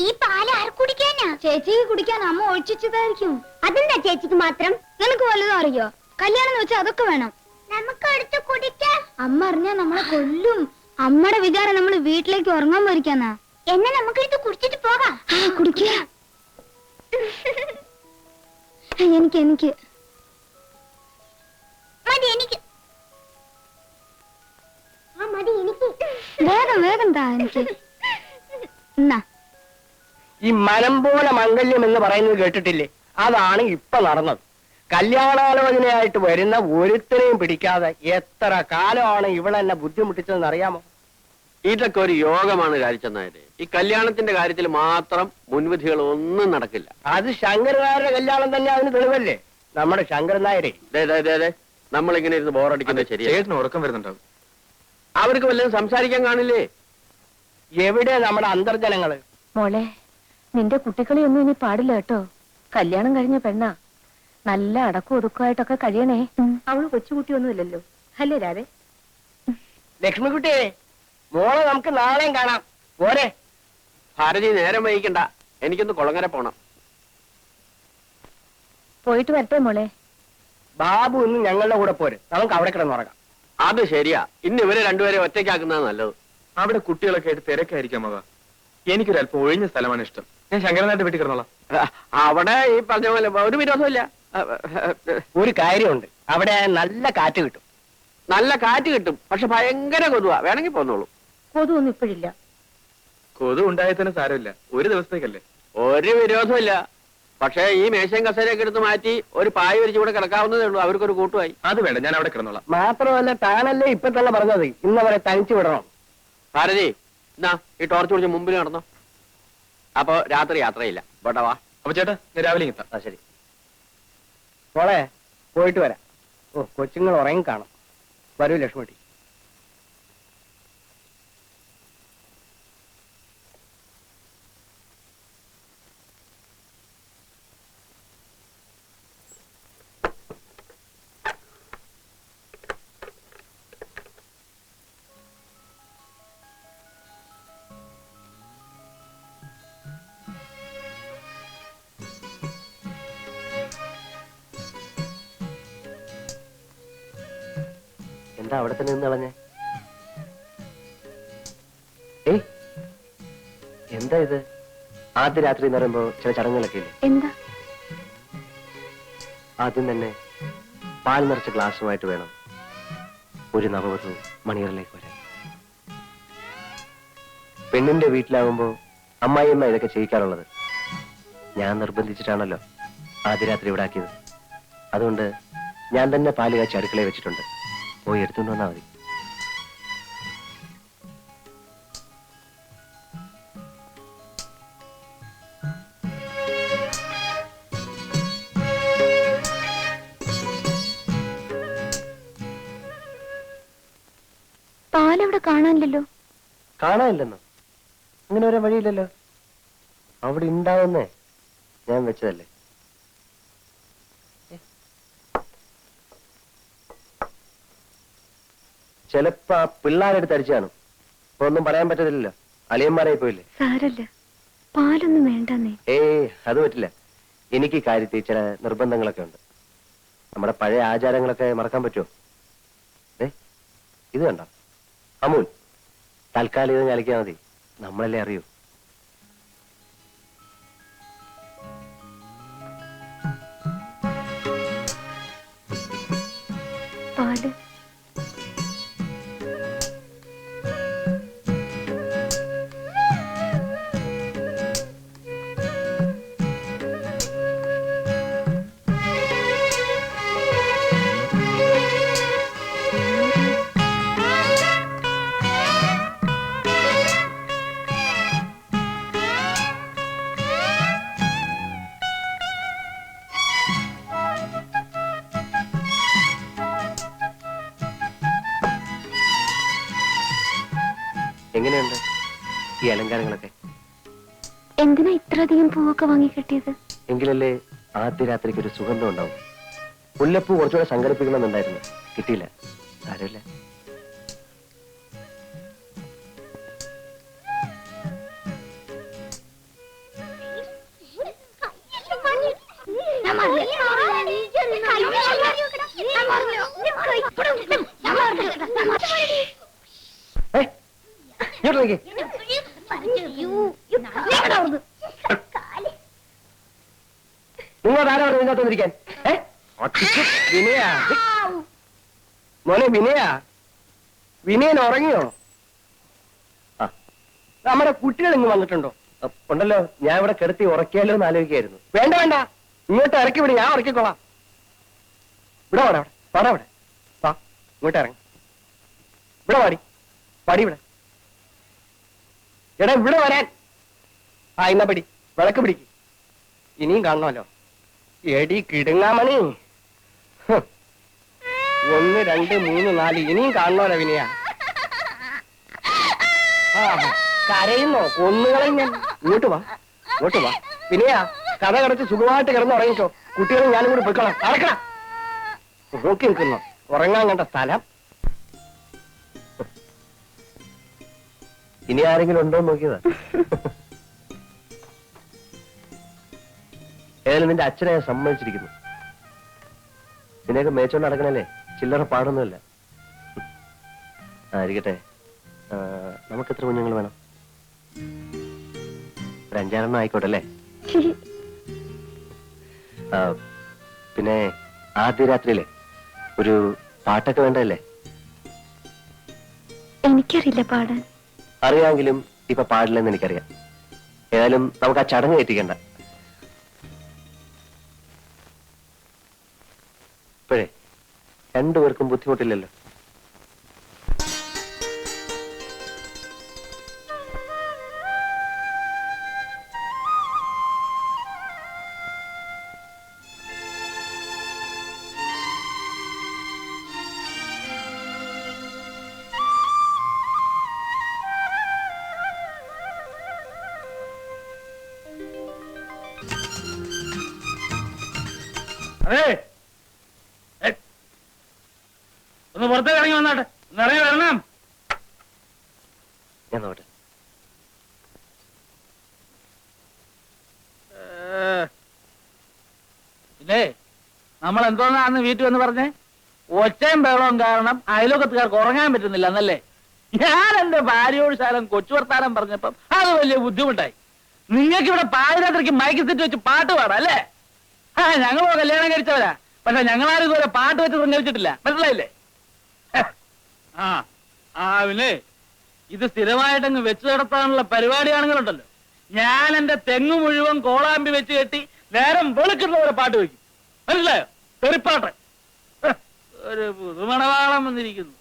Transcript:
ഈ പാല് ആർ കുടിക്കാനാ? ചേച്ചിക്ക് കുടിക്കാൻ അമ്മ ഒഴിച്ചതായിരിക്കും. അതെന്താ ചേച്ചിക്ക് മാത്രം? നിനക്ക് വല്ലതും അറിയോ? കല്യാണം എന്ന് വെച്ചാൽ അതൊക്കെ വേണം. നമുക്ക് എടുത്ത് കുടിക്കാം. അമ്മ അറിഞ്ഞാ നമ്മളെ കൊല്ലും. അമ്മയുടെ വിചാരം നമ്മൾ വീട്ടിലേക്ക് ഉറങ്ങാൻ പോയിരിക്കാന്നാ. എന്നെ നമുക്ക് എടുത്ത് കുടിച്ചിട്ട് പോകാം. കുടിക്കുക. എനിക്ക് മതി. എനിക്ക് മതി. എനിക്ക് വേഗം താ. എനിക്ക് എന്നാ ഈ മനം പോലെ മംഗല്യം എന്ന് പറയുന്നത് കേട്ടിട്ടില്ലേ? അതാണ് ഇപ്പൊ നടന്നത്. കല്യാണാലോചനയായിട്ട് വരുന്ന ഒരുത്തരെയും പിടിക്കാതെ എത്ര കാലമാണ് ഇവളെന്നെ ബുദ്ധിമുട്ടിച്ചതെന്ന് അറിയാമോ? ഇതൊക്കെ ഒരു യോഗമാണ് കാരിച്ചനായരെ. ഈ കല്യാണത്തിന്റെ കാര്യത്തിൽ മാത്രം മുൻവിധികൾ ഒന്നും നടക്കില്ല. അത് ശങ്കരനായരുടെ കല്യാണം തന്നെ അതിന് തെളിവല്ലേ? നമ്മുടെ ശങ്കരൻ നായരെ നമ്മളിങ്ങനെ ഇരുന്ന് ബോറടിക്കുന്നത് ശരിയാണ്. ഉറക്കം വരുന്നുണ്ടാവും. അവർക്ക് വല്ലതും സംസാരിക്കാൻ കാണില്ലേ? എവിടെ നമ്മുടെ അന്തർജനങ്ങള്? മോളെ, നിന്റെ കുട്ടികളെയൊന്നും ഇനി പാടില്ല കേട്ടോ. കല്യാണം കഴിഞ്ഞ പെണ്ണാ. നല്ല അടക്കം ഒതുക്കമായിട്ടൊക്കെ കഴിയണേ. അവള് കൊച്ചുകുട്ടിയൊന്നുമില്ലല്ലോ, അല്ലേ രാധേ? ലക്ഷ്മിക്കുട്ടിയെ, മോളെ നമുക്ക് നാളെയും കാണാം. പോരെ ഭാരതി, നേരം വൈകിക്കണ്ട. എനിക്കൊന്ന് കുളങ്ങര പോണം. പോയിട്ട് വരട്ടെ മോളെ. ബാബു ഇന്ന് ഞങ്ങളുടെ കൂടെ പോരെ, നമുക്ക് അവിടെ കിടന്നുറങ്ങാം. അത് ശരിയാ. ഇന്ന് ഇവരെ രണ്ടുപേരെ ഒറ്റയ്ക്കാക്കുന്നത് നല്ലത്. അവിടെ കുട്ടികളൊക്കെ ആയിട്ട് തിരക്കായിരിക്കാം മക. എനിക്കൊരു അല്പം ഒഴിഞ്ഞ സ്ഥലമാണ് ഇഷ്ടം. ഞാൻ ശങ്കരനായിട്ട് വീട്ടിൽ കിടന്നോളാം. അവിടെ ഈ പറഞ്ഞ പോലെ ഒരു വിരോധമില്ല. ഒരു കാര്യമുണ്ട്, അവിടെ നല്ല കാറ്റ് കിട്ടും. നല്ല കാറ്റ് കിട്ടും, പക്ഷെ ഭയങ്കര കൊതുവാ. വേണമെങ്കിൽ പോന്നോളൂ. കൊതുവൊന്നും ഇപ്പോഴില്ല. കൊതു ഉണ്ടായതിന് സാരമില്ല, ഒരു ദിവസത്തേക്കല്ലേ. ഒരു വിരോധമില്ല. പക്ഷേ ഈ മേശയും കസേരയൊക്കെ എടുത്ത് മാറ്റി ഒരു പായ വിരിച്ച് കൂടെ കിടക്കാവുന്നതേ ഉള്ളൂ. അവർക്കൊരു കൂട്ടുമായി. അത് വേണ്ട, ഞാൻ അവിടെ കിടന്നോളാം. മാത്രമല്ല, താനല്ലേ ഇപ്പൊ തന്നെ പറഞ്ഞത് ഇന്നവരെ തനിച്ചു വിടണം. ഭാരതി, എന്നാ ഈ ടോർച്ച് പിടിച്ച് മുമ്പിൽ നടന്നോ. അപ്പൊ രാത്രി യാത്രയില്ല. പോട്ടെ, വാ. അപ്പൊ ചേട്ടാ, ഞാൻ രാവിലെ എത്താം. ശരി. മോളെ, പോയിട്ട് വരാം. ഓ, കൊച്ചുങ്ങൾ ഉറങ്ങി കാണും. വരൂ ലക്ഷ്മിട്ടി. എന്താ അവിടെ തന്നെ നിന്ന് കളഞ്ഞേ? എന്താ ഇത്? ആദ്യ രാത്രി എന്ന് പറയുമ്പോ ചില ചടങ്ങുകളൊക്കെ ഇല്ലേ? എന്താ? ആദ്യം തന്നെ പാൽ നിറച്ച ഗ്ലാസുമായിട്ട് വേണം ഒരു നവവധു മണിയറിലേക്ക് വരാൻ. പെണ്ണിന്റെ വീട്ടിലാവുമ്പോ അമ്മായിയമ്മ ഇതൊക്കെ ചെയ്യിക്കാറുള്ളത്. ഞാൻ നിർബന്ധിച്ചിട്ടാണല്ലോ ആദ്യ രാത്രി ഇവിടെ ആക്കിയത്. അതുകൊണ്ട് ഞാൻ തന്നെ പാല് കാച്ചി അടുക്കളയിൽ വെച്ചിട്ടുണ്ട്. പോയി എടുത്തുകൊണ്ട് വന്നാൽ മതി. പാലവിടെ കാണാനില്ലല്ലോ. കാണാനില്ലെന്നോ? അങ്ങനെ ഒരു വഴിയില്ലല്ലോ. അവിടെ ഉണ്ടാവുന്നേ ഞാൻ വെച്ചതല്ലേ. ചിലപ്പോ ആ പിള്ളേരെടുത്ത് അടിച്ചു കാണും. ഇപ്പൊ ഒന്നും പറയാൻ പറ്റത്തില്ലല്ലോ, അളിയന്മാരായി പോയില്ലേ. സാരല്ല, പാലൊന്നും വേണ്ടെന്നേ. അത് പറ്റില്ല. എനിക്ക് ഈ കാര്യത്തിൽ ചില നിർബന്ധങ്ങളൊക്കെ ഉണ്ട്. നമ്മുടെ പഴയ ആചാരങ്ങളൊക്കെ മറക്കാൻ പറ്റുമോ? ഇത് കണ്ടോ അമൂൽ, തൽക്കാലം ഇത് ഞലിക്കാൻ മതി. നമ്മളല്ലേ അറിയൂ. പാല് എങ്ങനെയുണ്ട് ഈ അലങ്കാരങ്ങളൊക്കെ? എന്തിനാ ഇത്രയധികം പൂവൊക്കെ വാങ്ങി കിട്ടിയത്? എങ്കിലല്ലേ ആദ്യ രാത്രിക്ക് ഒരു സുഗന്ധം ഉണ്ടാവും. മുല്ലപ്പൂ കുറച്ചുകൂടെ സംഘടിപ്പിക്കണമെന്നുണ്ടായിരുന്നു, കിട്ടിയില്ല. സാരമില്ല. ഇങ്ങോട്ട് നിങ്ങൾ ആരാ ഇതിനകത്ത് വന്നിരിക്കാൻ? വിനയ മോനെ വിനയൻ ഉറങ്ങിയോ? ആ നമ്മുടെ കുട്ടികൾ ഇങ്ങ് വന്നിട്ടുണ്ടോ? ഉണ്ടല്ലോ, ഞാൻ ഇവിടെ കിടത്തി ഉറക്കിയാലോ എന്ന് ആലോചിക്കായിരുന്നു. വേണ്ട ഇങ്ങോട്ട് ഇറക്കി വിടി, ഞാൻ ഉറക്കിക്കോളാം. ഇവിടെ വാടാ ഇവിടെ വാ, ഇങ്ങോട്ട് ഇറങ്ങി ഇവിടെ പടി ഇവിടെ. എടാ ഇവിടെ വരാൻ. ആ ഇന്ന പിടി, വിളക്ക് പിടിക്ക്. ഇനിയും കാണണമല്ലോ. എടി കിടുങ്ങാമണി. 1 2 3 4 ഇനിയും കാണണമല്ലോ വിനയ. ആ കരയുന്നോ? കൊന്നുകളയും ഞാൻ. ഇങ്ങോട്ട് വാ വിനയ. കഥ കടച്ച് സുഖമായിട്ട് കിടന്ന് ഉറങ്ങിക്കോ. കുട്ടികളും ഞാനും കൂടി പോയിക്കോളാം. നടക്കണം. നോക്കി നിൽക്കുന്നു ഉറങ്ങാൻ കണ്ട സ്ഥലം. ഇനി ആരെങ്കിലും ഉണ്ടോ നോക്കിയതാ. ഏതായാലും നിന്റെ അച്ഛനെ ഞാൻ സമ്മതിച്ചിരിക്കുന്നു. നിന്നെയൊക്കെ മേച്ചോണ്ട് നടക്കണല്ലേ, ചില്ലറ പാടൊന്നുമില്ല. ആയിരിക്കട്ടെ. നമുക്ക് എത്ര കുഞ്ഞുങ്ങൾ വേണം? ഒരു 5-6 ആയിക്കോട്ടെ അല്ലേ? പിന്നെ ആദ്യ രാത്രിയിലെ ഒരു പാട്ടൊക്കെ വേണ്ടല്ലേ? എനിക്കറിയില്ല പാടാൻ. അറിയാമെങ്കിലും ഇപ്പൊ പാടില്ലെന്ന് എനിക്കറിയാം. ഏതായാലും നമുക്ക് ആ ചടങ്ങ് എത്തിക്കണ്ട. ഇപ്പോഴേ രണ്ടുപേർക്കും ബുദ്ധിമുട്ടില്ലല്ലോ. അതെ ഒന്ന് പുറത്തേക്ക് ഇറങ്ങി വന്നാട്ടെ. ഇറങ്ങി വരണം. ഞാൻ നോട്ടെ. ഇല്ലേ നമ്മൾ എന്തോന്നാന്ന് വീട്ടിൽ വന്ന് പറഞ്ഞേ? ഒച്ചയും ബഹളവും കാരണം അയലോക്കത്തുകാർക്ക് ഉറങ്ങാൻ പറ്റുന്നില്ല എന്നല്ലേ? ഞാൻ എന്റെ ഭാര്യയോട് ശാലം കൊച്ചു വർത്താനം പറഞ്ഞപ്പം അത് വലിയ ബുദ്ധിമുട്ടായി. നിങ്ങൾക്ക് ഇവിടെ പാതിരാത്രിക്ക് മയക്കി തെറ്റി വെച്ച് പാട്ട് പാടാം അല്ലേ? ആ ഞങ്ങളോ കല്യാണം കഴിച്ചവരാ. പക്ഷെ ഞങ്ങളാരും ഇതുവരെ പാട്ട് വെച്ച് സഞ്ചരിച്ചിട്ടില്ല. മനസ്സിലായില്ലേ? പിന്നെ ഇത് സ്ഥിരമായിട്ടങ്ങ് വെച്ചു നടത്താനുള്ള പരിപാടിയാണെങ്കിലുണ്ടല്ലോ, ഞാൻ എന്റെ തെങ്ങ് മുഴുവൻ കോളാമ്പി വെച്ച് കെട്ടി നേരം വെളുക്കുന്നവരെ പാട്ട് വെക്കും. മനസ്സിലായോ? തെറിപ്പാട്ട്. ഒരു പുതുമണവാളം വന്നിരിക്കുന്നു.